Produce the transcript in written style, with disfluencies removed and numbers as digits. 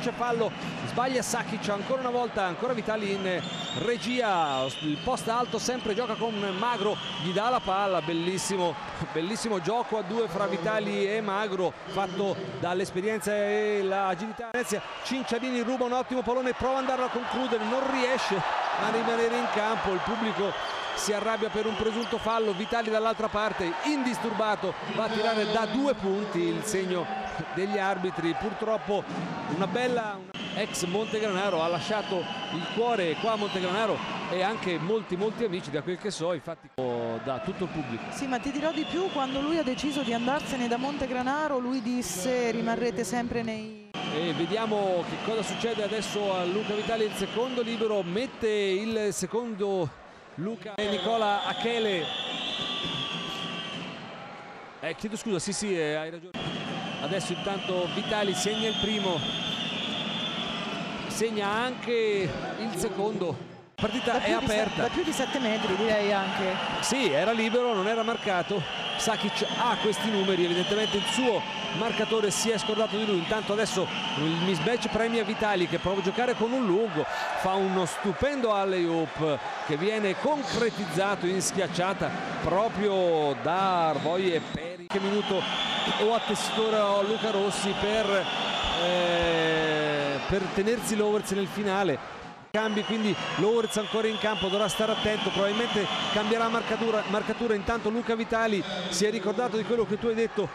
c'è fallo, sbaglia Sakic, ancora una volta, ancora Vitali in regia, il post alto sempre gioca con Magro, gli dà la palla, bellissimo gioco a due fra Vitali e Magro fatto dall'esperienza e l'agilità. Cinciadini ruba un ottimo pallone, prova ad andarlo a concludere, non riesce a rimanere in campo, il pubblico si arrabbia per un presunto fallo. Vitali dall'altra parte indisturbato va a tirare da 2 punti, il segno degli arbitri. Purtroppo una bella ex Montegranaro ha lasciato il cuore qua a Montegranaro e anche molti amici, da quel che so, infatti da tutto il pubblico. Sì, ma ti dirò di più, quando lui ha deciso di andarsene da Montegranaro lui disse rimarrete sempre nei... E vediamo che cosa succede adesso a Luca Vitali. Il secondo libero mette il secondo Luca e Nicola Achele. Chiedo scusa, sì, hai ragione. Adesso intanto Vitali segna il primo, segna anche il secondo. La partita è aperta. Da più di 7 metri direi anche. Sì, era libero, non era marcato. Sakic ha questi numeri, evidentemente il suo marcatore si è scordato di lui. Intanto adesso il mismatch premia Vitali che prova a giocare con un lungo, fa uno stupendo alley-oop che viene concretizzato in schiacciata proprio da Arvoi e Peri. Che minuto o a tessitore Luca Rossi per tenersi l'Overz nel finale. Cambi, quindi l'Overz ancora in campo, dovrà stare attento, probabilmente cambierà marcatura. Intanto Luca Vitali si è ricordato di quello che tu hai detto